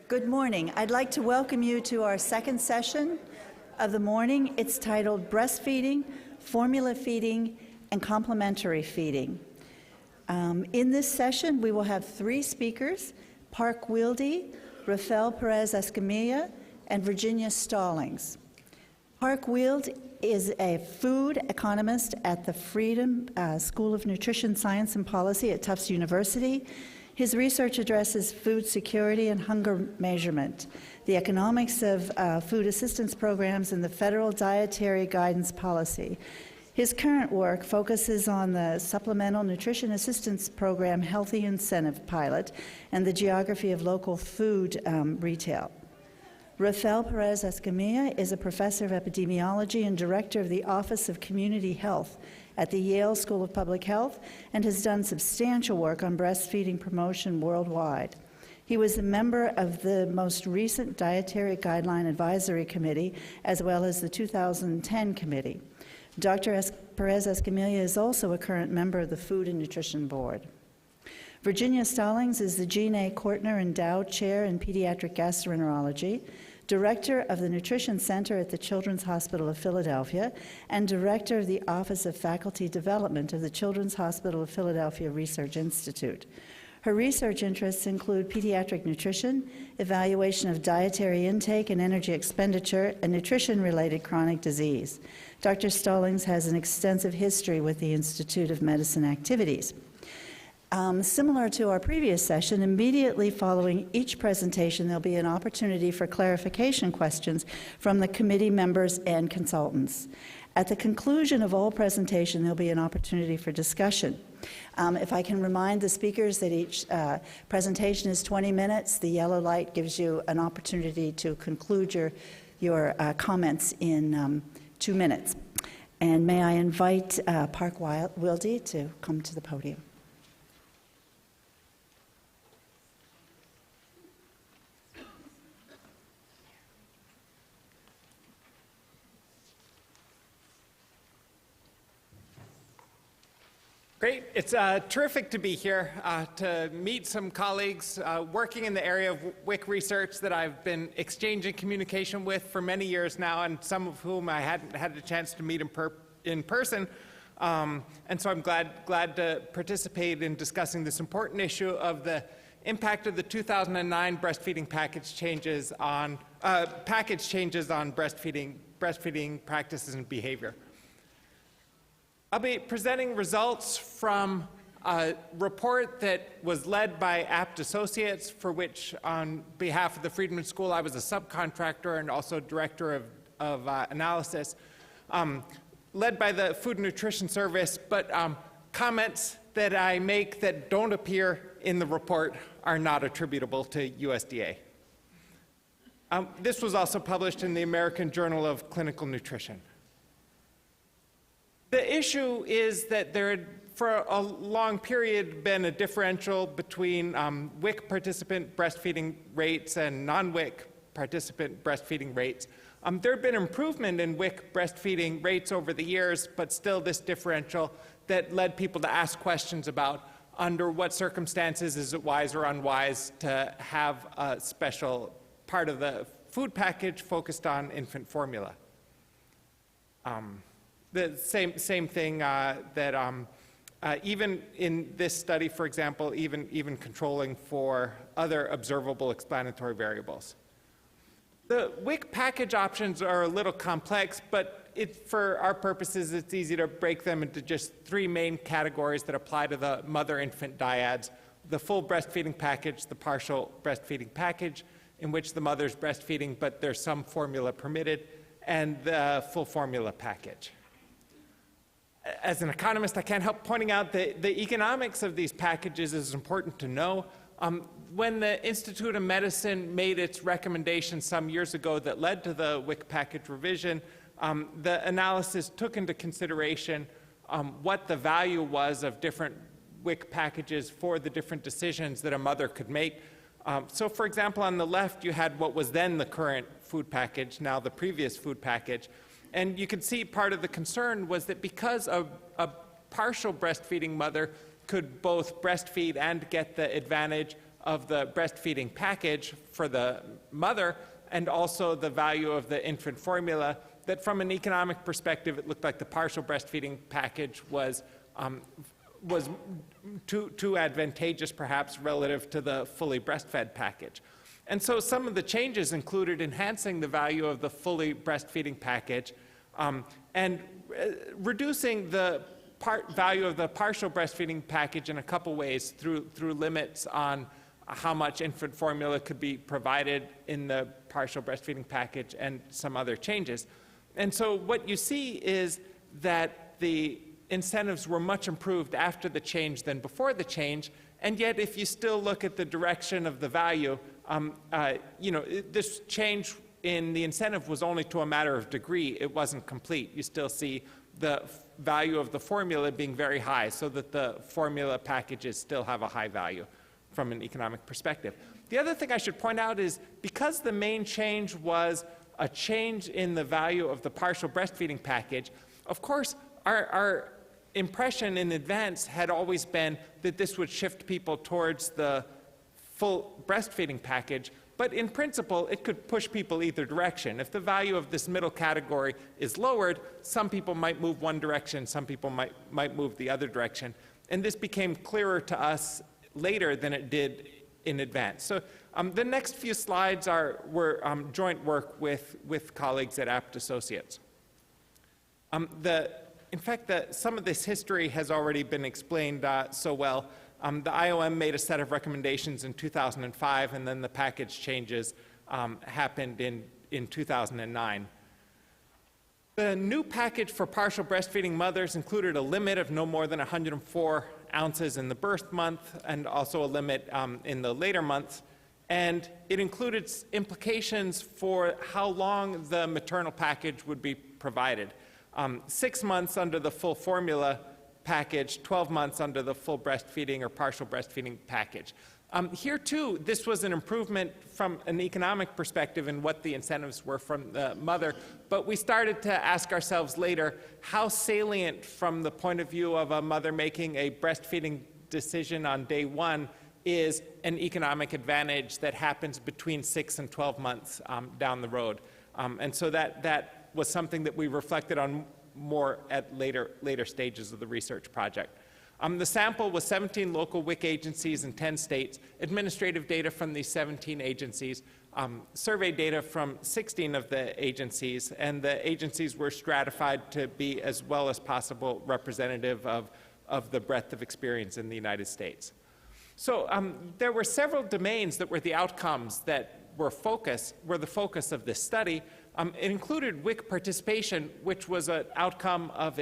Good morning. I'd like to welcome you to our second session of the morning. It's titled Breastfeeding, Formula Feeding, and Complementary Feeding. In this session, we will have three speakers, Parke Wilde, Rafael Perez-Escamilla, and Virginia Stallings. Parke Wilde is a food economist at the Freedom School of Nutrition Science and Policy at Tufts University. His research addresses food security and hunger measurement, the economics of food assistance programs, and the federal dietary guidance policy. His current work focuses on the Supplemental Nutrition Assistance Program Healthy Incentive Pilot and the geography of local food retail. Rafael Perez-Escamilla is a professor of epidemiology and director of the Office of Community Health at the Yale School of Public Health and has done substantial work on breastfeeding promotion worldwide. He was a member of the most recent Dietary Guideline Advisory Committee as well as the 2010 committee. Dr. Perez-Escamilla is also a current member of the Food and Nutrition Board. Virginia Stallings is the Jean A. Kortner Endowed Chair in Pediatric Gastroenterology, Director of the Nutrition Center at the Children's Hospital of Philadelphia, and Director of the Office of Faculty Development of the Children's Hospital of Philadelphia Research Institute. Her research interests include pediatric nutrition, evaluation of dietary intake and energy expenditure, and nutrition-related chronic disease. Dr. Stallings has an extensive history with the Institute of Medicine activities. Similar to our previous session, immediately following each presentation, there'll be an opportunity for clarification questions from the committee members and consultants. At the conclusion of all presentation, there'll be an opportunity for discussion. If I can remind the speakers that each presentation is 20 minutes, the yellow light gives you an opportunity to conclude your comments in 2 minutes. And may I invite Parke Wilde to come to the podium. Great. It's terrific to be here to meet some colleagues working in the area of WIC research that I've been exchanging communication with for many years now, and some of whom I hadn't had a chance to meet in person. And so I'm glad to participate in discussing this important issue of the impact of the 2009 breastfeeding package changes on breastfeeding practices and behavior. I'll be presenting results from a report that was led by Apt Associates, for which, on behalf of the Friedman School, I was a subcontractor and also director of analysis, led by the Food and Nutrition Service, but comments that I make that don't appear in the report are not attributable to USDA. This was also published in the American Journal of Clinical Nutrition. The issue is that there had, for a long period, been a differential between WIC participant breastfeeding rates and non-WIC participant breastfeeding rates. There had been improvement in WIC breastfeeding rates over the years, but still this differential that led people to ask questions about under what circumstances is it wise or unwise to have a special part of the food package focused on infant formula. The same thing that even in this study, for example, even controlling for other observable explanatory variables. The WIC package options are a little complex, but for our purposes, it's easy to break them into just three main categories that apply to the mother-infant dyads: the full breastfeeding package, the partial breastfeeding package, in which the mother's breastfeeding, but there's some formula permitted, and the full formula package. As an economist, I can't help pointing out that the economics of these packages is important to know. When the Institute of Medicine made its recommendation some years ago that led to the WIC package revision, the analysis took into consideration what the value was of different WIC packages for the different decisions that a mother could make. So for example, on the left, you had what was then the current food package, now the previous food package. And you can see part of the concern was that because a partial breastfeeding mother could both breastfeed and get the advantage of the breastfeeding package for the mother and also the value of the infant formula, that from an economic perspective, it looked like the partial breastfeeding package was too advantageous, perhaps, relative to the fully breastfed package. And so some of the changes included enhancing the value of the fully breastfeeding package and reducing the value of the partial breastfeeding package in a couple ways through limits on how much infant formula could be provided in the partial breastfeeding package and some other changes. And so what you see is that the incentives were much improved after the change than before the change, and yet if you still look at the direction of the value, this change in the incentive was only to a matter of degree. It wasn't complete. You still see the value of the formula being very high, so that the formula packages still have a high value from an economic perspective. The other thing I should point out is because the main change was a change in the value of the partial breastfeeding package, of course, our impression in advance had always been that this would shift people towards the full breastfeeding package, but in principle, it could push people either direction. If the value of this middle category is lowered, some people might move one direction, some people might move the other direction. And this became clearer to us later than it did in advance. So the next few slides were joint work with colleagues at Apt Associates. In fact, some of this history has already been explained so well. The IOM made a set of recommendations in 2005, and then the package changes happened in 2009. The new package for partial breastfeeding mothers included a limit of no more than 104 ounces in the birth month, and also a limit in the later months. And it included implications for how long the maternal package would be provided. 6 months under the full formula package, 12 months under the full breastfeeding or partial breastfeeding package. Here too, this was an improvement from an economic perspective in what the incentives were from the mother, but we started to ask ourselves later how salient from the point of view of a mother making a breastfeeding decision on day one is an economic advantage that happens between 6 and 12 months down the road. And so that was something that we reflected on more at later stages of the research project. The sample was 17 local WIC agencies in 10 states, administrative data from these 17 agencies, survey data from 16 of the agencies, and the agencies were stratified to be as well as possible representative of the breadth of experience in the United States. So there were several domains that were the outcomes that were the focus of this study. It included WIC participation, which was an outcome of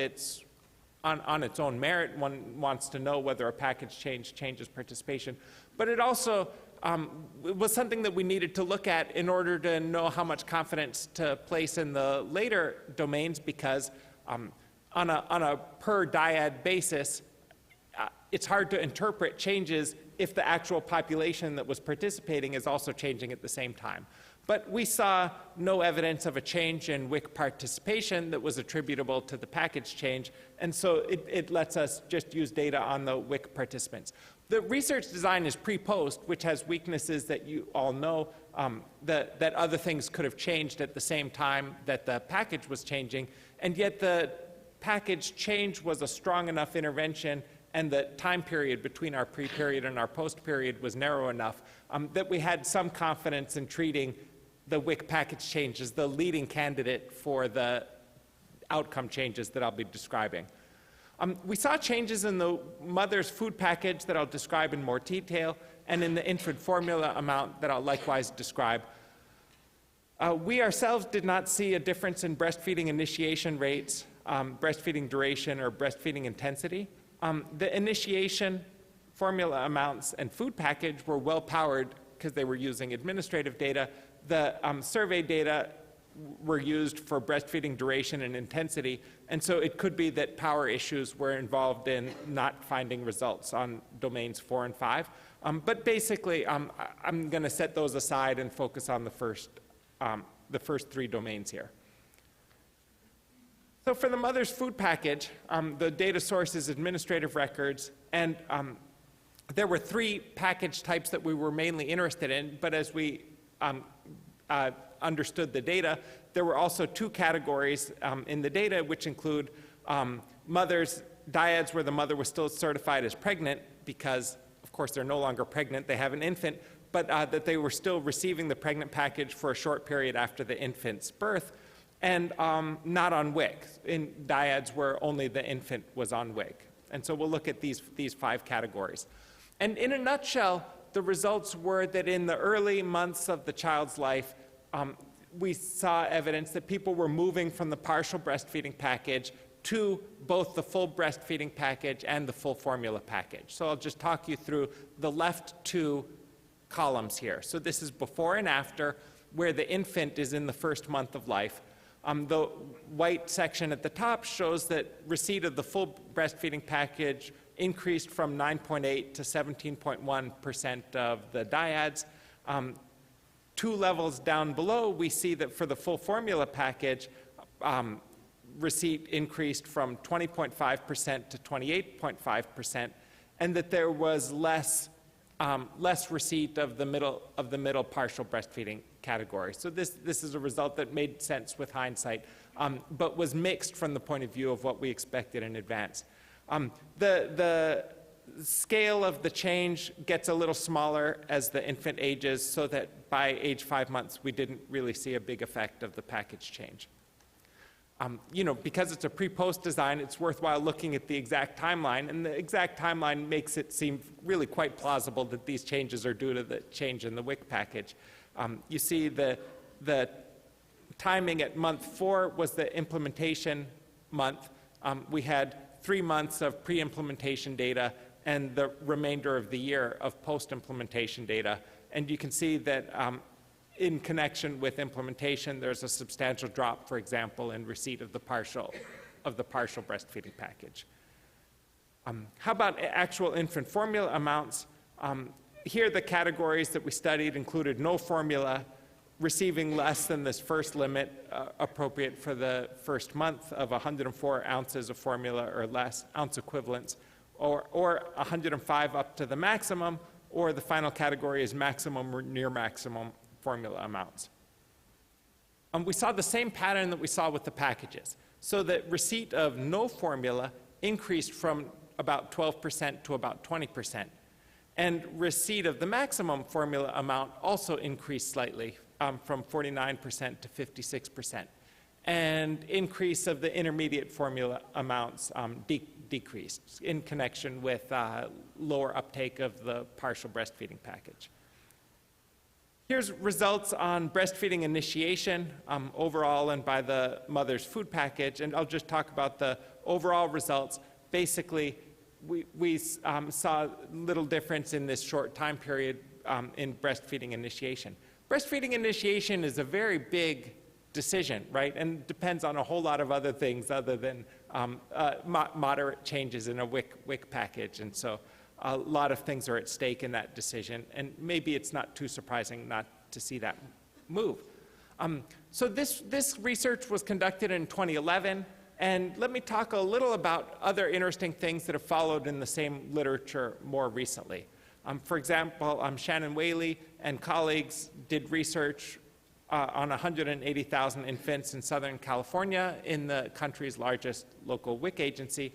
on its own merit. One wants to know whether a package changes participation. But it also it was something that we needed to look at in order to know how much confidence to place in the later domains, because on a per dyad basis, it's hard to interpret changes if the actual population that was participating is also changing at the same time. But we saw no evidence of a change in WIC participation that was attributable to the package change, and so it lets us just use data on the WIC participants. The research design is pre-post, which has weaknesses that you all know, that other things could have changed at the same time that the package was changing, and yet the package change was a strong enough intervention, and the time period between our pre-period and our post-period was narrow enough that we had some confidence in treating the WIC package change as the leading candidate for the outcome changes that I'll be describing. We saw changes in the mother's food package that I'll describe in more detail, and in the infant formula amount that I'll likewise describe. We ourselves did not see a difference in breastfeeding initiation rates, breastfeeding duration, or breastfeeding intensity. The initiation, formula amounts, and food package were well powered because they were using administrative data. The survey data were used for breastfeeding duration and intensity, and so it could be that power issues were involved in not finding results on domains 4 and 5. But basically, I'm going to set those aside and focus on the first 3 domains here. So for the mother's food package, the data source is administrative records, and there were 3 package types that we were mainly interested in, but as we understood the data, there were also 2 categories in the data, which include mothers, dyads where the mother was still certified as pregnant because, of course, they're no longer pregnant, they have an infant, but that they were still receiving the pregnant package for a short period after the infant's birth, and not on WIC, in dyads where only the infant was on WIC. And so we'll look at these 5 categories. And in a nutshell, the results were that in the early months of the child's life, we saw evidence that people were moving from the partial breastfeeding package to both the full breastfeeding package and the full formula package. So I'll just talk you through the left 2 columns here. So this is before and after, where the infant is in the first month of life. The white section at the top shows that receipt of the full breastfeeding package increased from 9.8 to 17.1% of the dyads. 2 levels down below, we see that for the full formula package, receipt increased from 20.5% to 28.5%, and that there was less receipt of the middle partial breastfeeding category. So this is a result that made sense with hindsight, but was mixed from the point of view of what we expected in advance. The scale of the change gets a little smaller as the infant ages, so that by age 5 months, we didn't really see a big effect of the package change. Because it's a pre-post design, it's worthwhile looking at the exact timeline, and the exact timeline makes it seem really quite plausible that these changes are due to the change in the WIC package. You see the timing at month 4 was the implementation month. We had 3 months of pre-implementation data and the remainder of the year of post-implementation data. And you can see that in connection with implementation, there's a substantial drop, for example, in receipt of the partial breastfeeding package. How about actual infant formula amounts? Here, the categories that we studied included no formula, receiving less than this first limit appropriate for the first month of 104 ounces of formula or less, ounce equivalents, or 105 up to the maximum, or the final category is maximum or near maximum formula amounts. We saw the same pattern that we saw with the packages, so that receipt of no formula increased from about 12% to about 20%, and receipt of the maximum formula amount also increased slightly from 49% to 56%, and increase of the intermediate formula amounts decreased in connection with lower uptake of the partial breastfeeding package. Here's results on breastfeeding initiation overall and by the mother's food package, and I'll just talk about the overall results. Basically, we saw little difference in this short time period in breastfeeding initiation. Breastfeeding initiation is a very big decision, right? And depends on a whole lot of other things other than moderate changes in a WIC package. And so a lot of things are at stake in that decision. And maybe it's not too surprising not to see that move. So this research was conducted in 2011. And let me talk a little about other interesting things that have followed in the same literature more recently. For example, Shannon Whaley and colleagues did research on 180,000 infants in Southern California in the country's largest local WIC agency.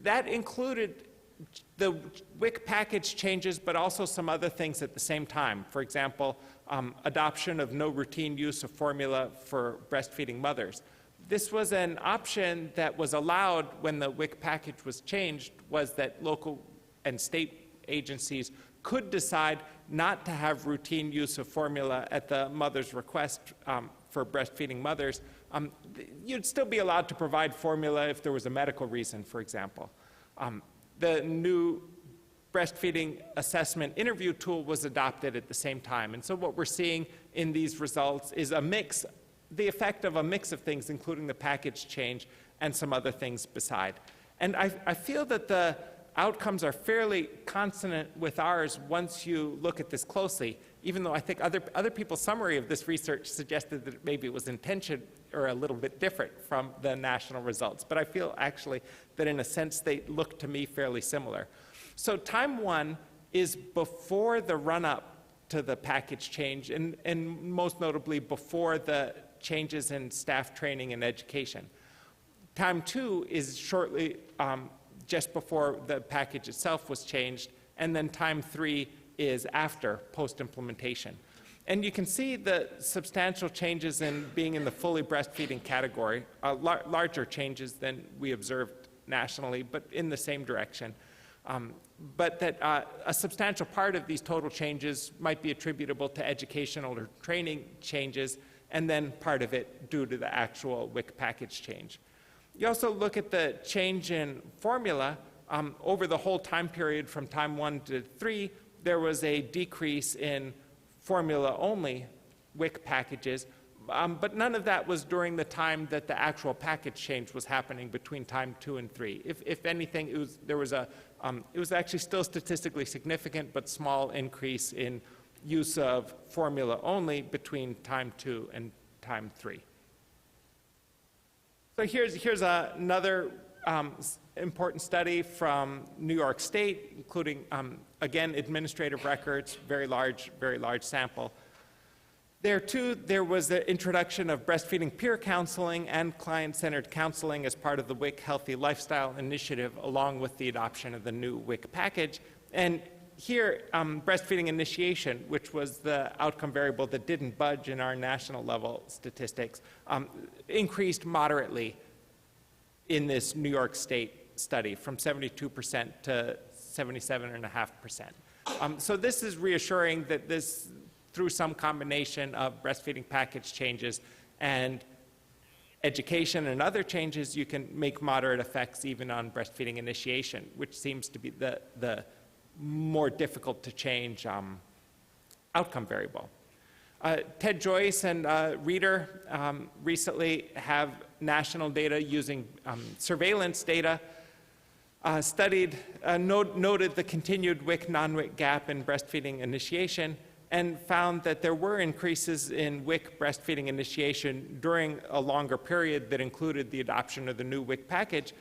That included the WIC package changes, but also some other things at the same time. For example, adoption of no routine use of formula for breastfeeding mothers. This was an option that was allowed when the WIC package was changed, was that local and state agencies could decide not to have routine use of formula at the mother's request for breastfeeding mothers. You'd still be allowed to provide formula if there was a medical reason, for example. The new breastfeeding assessment interview tool was adopted at the same time. And so what we're seeing in these results is the effect of a mix of things, including the package change and some other things beside. And I feel that the outcomes are fairly consonant with ours once you look at this closely, even though I think other people's summary of this research suggested that maybe it was intention or a little bit different from the national results. But I feel actually that in a sense they look to me fairly similar. So time 1 is before the run-up to the package change, and most notably before the changes in staff training and education. Time 2 is shortly just before the package itself was changed, and then time 3 is after post-implementation. And you can see the substantial changes in being in the fully breastfeeding category, larger changes than we observed nationally, but in the same direction. But that a substantial part of these total changes might be attributable to educational or training changes, and then part of it due to the actual WIC package change. You also look at the change in formula. Over the whole time period from time 1 to 3, there was a decrease in formula-only WIC packages, but none of that was during the time that the actual package change was happening between time 2 and 3. If anything, it was actually still statistically significant, but small increase in use of formula-only between time 2 and time 3. So here's another important study from New York State, including, again, administrative records, very large sample. There, too, there was the introduction of breastfeeding peer counseling and client-centered counseling as part of the WIC Healthy Lifestyle Initiative, along with the adoption of the new WIC package. And here, breastfeeding initiation, which was the outcome variable that didn't budge in our national level statistics, increased moderately in this New York State study from 72% to 77.5%. So this is reassuring that this, through some combination of breastfeeding package changes and education and other changes, you can make moderate effects even on breastfeeding initiation, which seems to be the more difficult to change outcome variable. Ted Joyce and Reader recently have national data using surveillance data, noted the continued WIC non-WIC gap in breastfeeding initiation, and found that there were increases in WIC breastfeeding initiation during a longer period that included the adoption of the new WIC package,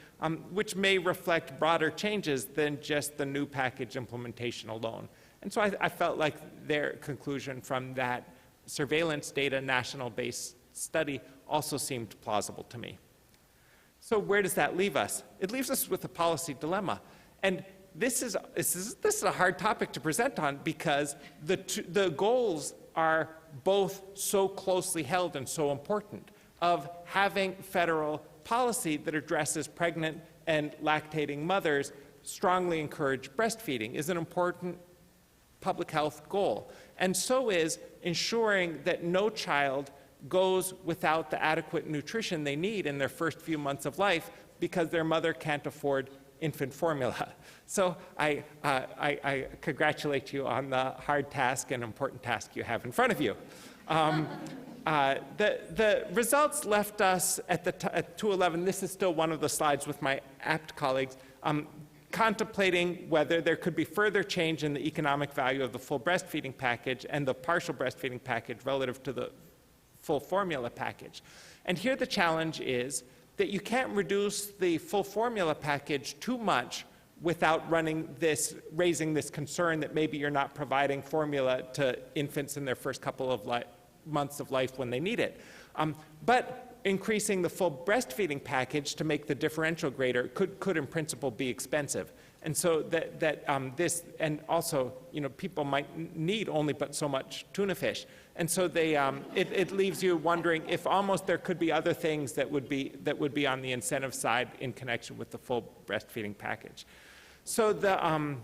which may reflect broader changes than just the new package implementation alone. And so I felt like their conclusion from that surveillance data national-based study also seemed plausible to me. So where does that leave us? It leaves us with a policy dilemma. And this is a hard topic to present on because the goals are both so closely held and so important of having federal policy that addresses pregnant and lactating mothers strongly encourage breastfeeding is an important public health goal. And so is ensuring that no child goes without the adequate nutrition they need in their first few months of life because their mother can't afford infant formula. So I congratulate you on the hard task and important task you have in front of you. The results left us at 211. This is still one of the slides with my apt colleagues, contemplating whether there could be further change in the economic value of the full breastfeeding package and the partial breastfeeding package relative to the full formula package. And here the challenge is that you can't reduce the full formula package too much without raising this concern that maybe you're not providing formula to infants in their first couple of months of life when they need it. But increasing the full breastfeeding package to make the differential greater could in principle be expensive. And so this, and also, people might need only but so much tuna fish. And so it leaves you wondering if almost there could be other things that would be on the incentive side in connection with the full breastfeeding package. So the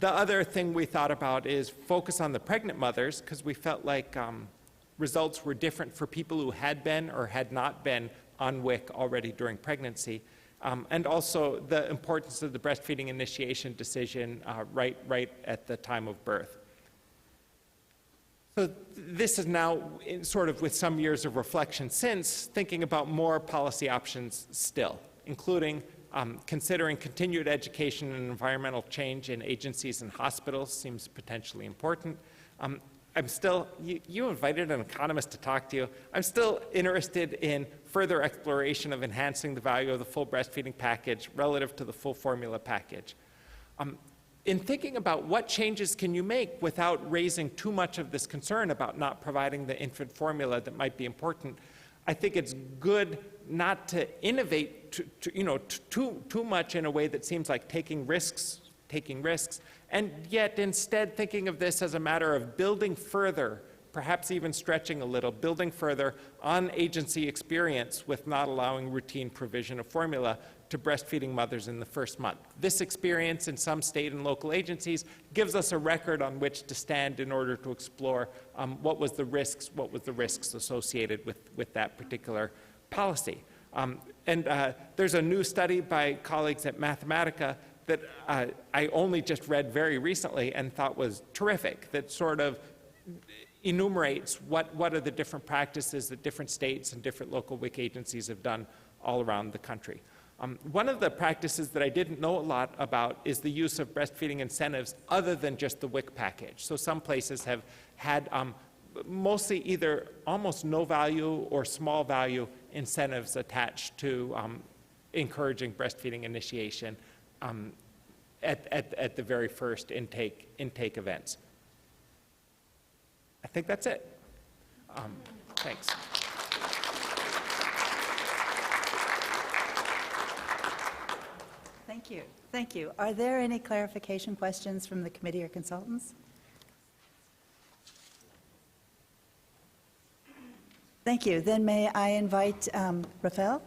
other thing we thought about is focus on the pregnant mothers, because we felt like results were different for people who had been or had not been on WIC already during pregnancy, and also the importance of the breastfeeding initiation decision right at the time of birth. So this is now sort of with some years of reflection since, thinking about more policy options still, including considering continued education and environmental change in agencies and hospitals seems potentially important. I'm still, you invited an economist to talk to you. I'm still interested in further exploration of enhancing the value of the full breastfeeding package relative to the full formula package. in thinking about what changes can you make without raising too much of this concern about not providing the infant formula that might be important, I think it's good not to innovate too much in a way that seems like taking risks, and yet instead thinking of this as a matter of building further, perhaps even stretching a little, building further on agency experience with not allowing routine provision of formula to breastfeeding mothers in the first month. This experience in some state and local agencies gives us a record on which to stand in order to explore what was the risks associated with that particular policy. There's a new study by colleagues at Mathematica that I only just read very recently and thought was terrific, that sort of enumerates what are the different practices that different states and different local WIC agencies have done all around the country. One of the practices that I didn't know a lot about is the use of breastfeeding incentives other than just the WIC package. So some places have had mostly either almost no value or small value incentives attached to encouraging breastfeeding initiation at the very first intake events. I think that's it. Thanks. Thank you. Thank you. Are there any clarification questions from the committee or consultants? Thank you. Then may I invite Rafael?